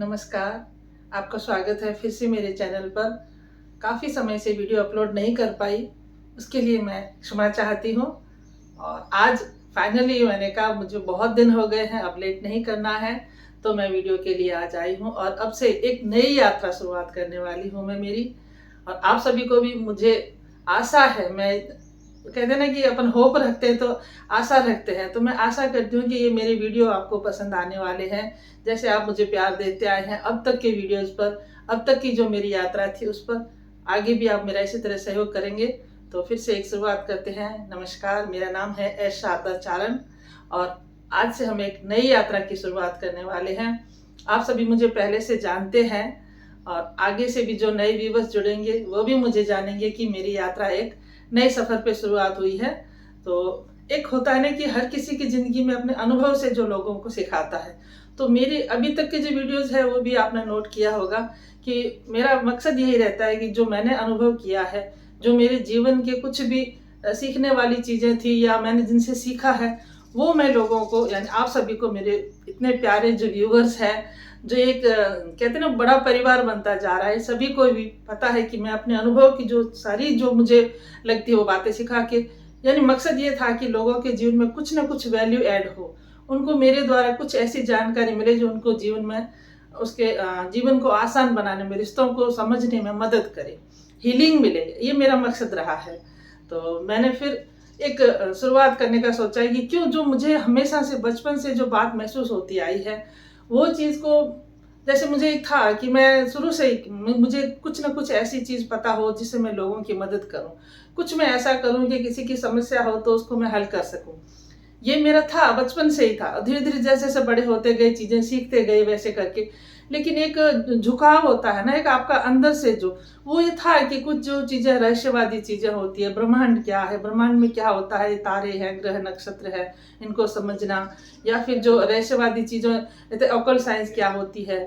नमस्कार, आपका स्वागत है फिर से मेरे चैनल पर। काफ़ी समय से वीडियो अपलोड नहीं कर पाई, उसके लिए मैं क्षमा चाहती हूँ। और आज फाइनली मैंने कहा मुझे बहुत दिन हो गए हैं, अब लेट नहीं करना है, तो मैं वीडियो के लिए आज आई हूँ। और अब से एक नई यात्रा शुरुआत करने वाली हूँ मैं मेरी। और आप सभी को भी मुझे आशा है, मैं कहते हैं ना कि अपन होप रखते हैं तो आशा रखते हैं, तो मैं आशा करती हूँ कि ये मेरे वीडियो आपको पसंद आने वाले हैं। जैसे आप मुझे प्यार देते आए हैं अब तक के वीडियोस पर, अब तक की जो मेरी यात्रा थी उस पर, आगे भी आप मेरा इसी तरह सहयोग करेंगे। तो फिर से एक शुरुआत करते हैं। नमस्कार, मेरा नाम है एस शारदा चारण और आज से हम एक नई यात्रा की शुरुआत करने वाले हैं। आप सभी मुझे पहले से जानते हैं और आगे से भी जो नए व्यूवर्स जुड़ेंगे वो भी मुझे जानेंगे कि मेरी यात्रा एक नए सफर पे शुरुआत हुई है। तो एक होता है ना कि हर किसी की जिंदगी में अपने अनुभव से जो लोगों को सिखाता है, तो मेरे अभी तक के जो वीडियोस है वो भी आपने नोट किया होगा कि मेरा मकसद यही रहता है कि जो मैंने अनुभव किया है, जो मेरे जीवन के कुछ भी सीखने वाली चीजें थी या मैंने जिनसे सीखा है, वो मैं लोगों को यानी आप सभी को, मेरे इतने प्यारे जो व्यूवर्स हैं, जो एक कहते हैं ना बड़ा परिवार बनता जा रहा है, सभी को भी पता है कि मैं अपने अनुभव की जो सारी जो मुझे लगती है वो बातें सिखा के, यानी मकसद ये था कि लोगों के जीवन में कुछ ना कुछ वैल्यू ऐड हो, उनको मेरे द्वारा कुछ ऐसी जानकारी मिले जो उनको जीवन में उसके जीवन को आसान बनाने में, रिश्तों को समझने में मदद करे, हीलिंग मिले, ये मेरा मकसद रहा है। तो मैंने फिर एक शुरुआत करने का सोचा है कि क्यों जो मुझे हमेशा से बचपन से जो बात महसूस होती आई है वो चीज़ को, जैसे मुझे एक था कि मैं शुरू से ही मुझे कुछ ना कुछ ऐसी चीज़ पता हो जिससे मैं लोगों की मदद करूं, कुछ मैं ऐसा करूं कि किसी की समस्या हो तो उसको मैं हल कर सकूं। ये मेरा था, बचपन से ही था। धीरे धीरे जैसे जैसे बड़े होते गए, चीज़ें सीखते गए वैसे करके, लेकिन एक झुकाव होता है ना एक आपका अंदर से, जो वो ये था कि कुछ जो चीज़ें रहस्यवादी चीज़ें होती है, ब्रह्मांड क्या है, ब्रह्मांड में क्या होता है, तारे हैं, ग्रह नक्षत्र है, इनको समझना, या फिर जो रहस्यवादी चीज़ें जैसे ऑकल्ट साइंस क्या होती है,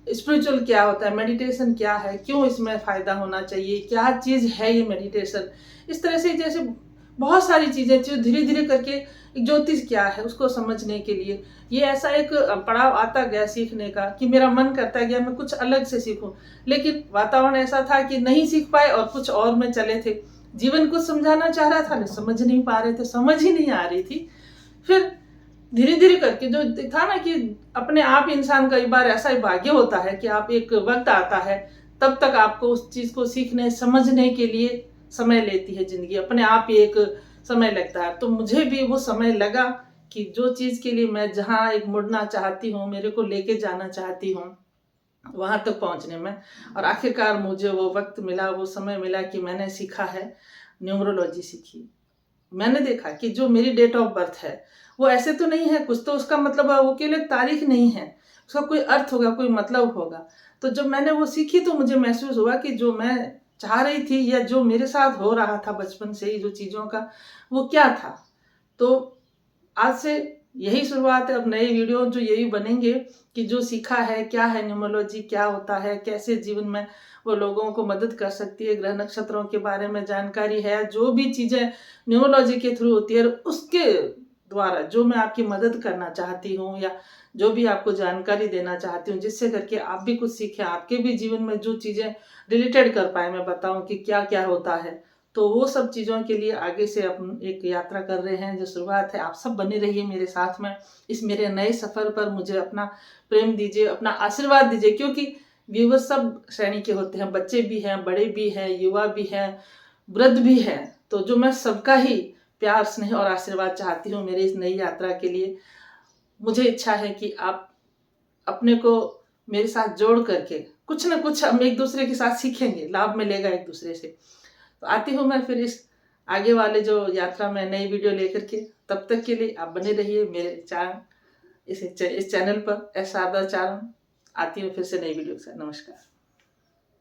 स्पिरिचुअल क्या होता है, मेडिटेशन क्या है, क्यों इसमें फ़ायदा होना चाहिए, क्या चीज़ है ये मेडिटेशन, इस तरह से जैसे बहुत सारी चीज़ें जो धीरे धीरे करके, एक ज्योतिष क्या है उसको समझने के लिए ये ऐसा एक पड़ाव आता गया सीखने का कि मेरा मन करता गया मैं कुछ अलग से सीखूं, लेकिन वातावरण ऐसा था कि नहीं सीख पाए और कुछ और में चले थे। जीवन कुछ समझाना चाह रहा था, समझ नहीं पा रहे थे, समझ ही नहीं आ रही थी। फिर धीरे धीरे करके जो था ना कि अपने आप इंसान कई बार ऐसा ही भाग्य होता है कि आप एक वक्त आता है, तब तक आपको उस चीज को सीखने समझने के लिए समय लेती है जिंदगी, अपने आप ही एक समय लगता है। तो मुझे भी वो समय लगा कि जो चीज के लिए मैं जहाँ एक मुड़ना चाहती हूँ, मेरे को लेके जाना चाहती हूँ, वहां तक पहुंचने में। और आखिरकार मुझे वो वक्त मिला, वो समय मिला कि मैंने सीखा है, न्यूमरोलॉजी सीखी। मैंने देखा कि जो मेरी डेट ऑफ बर्थ है वो ऐसे तो नहीं है, कुछ तो उसका मतलब है, वो केवल एक तारीख नहीं है, उसका कोई अर्थ होगा, कोई मतलब होगा। तो जब मैंने वो सीखी तो मुझे महसूस हुआ कि जो मैं चाह रही थी या जो मेरे साथ हो रहा था बचपन से ही जो चीज़ों का, वो क्या था। तो आज से यही शुरुआत है, अब नए वीडियो जो यही बनेंगे कि जो सीखा है क्या है, न्यूमरोलॉजी क्या होता है, कैसे जीवन में वो लोगों को मदद कर सकती है, ग्रह नक्षत्रों के बारे में जानकारी है, जो भी चीज़ें न्यूमरोलॉजी के थ्रू होती है, उसके द्वारा जो मैं आपकी मदद करना चाहती हूँ या जो भी आपको जानकारी देना चाहती हूँ, जिससे करके आप भी कुछ सीखें, आपके भी जीवन में जो चीज़ें रिलेटेड कर पाए, मैं बताऊँ कि क्या क्या होता है। तो वो सब चीज़ों के लिए आगे से अपन एक यात्रा कर रहे हैं, जो शुरुआत है। आप सब बने रहिए मेरे साथ में इस मेरे नए सफ़र पर, मुझे अपना प्रेम दीजिए, अपना आशीर्वाद दीजिए, क्योंकि व्यूवर्स सब श्रेणी के होते हैं, बच्चे भी हैं, बड़े भी हैं, युवा भी हैं, वृद्ध भी हैं। तो जो मैं सबका ही प्यार, स्नेह और आशीर्वाद चाहती हूँ मेरी इस नई यात्रा के लिए। मुझे इच्छा है कि आप अपने को मेरे साथ जोड़ करके कुछ ना कुछ हम एक दूसरे के साथ सीखेंगे, लाभ मिलेगा एक दूसरे से। तो आती हूँ मैं फिर इस आगे वाले जो यात्रा में नई वीडियो लेकर के। तब तक के लिए आप बने रहिए मेरे इस चैनल पर एस शारदा चारण। आती हूँ फिर से नई वीडियो के साथ। नमस्कार।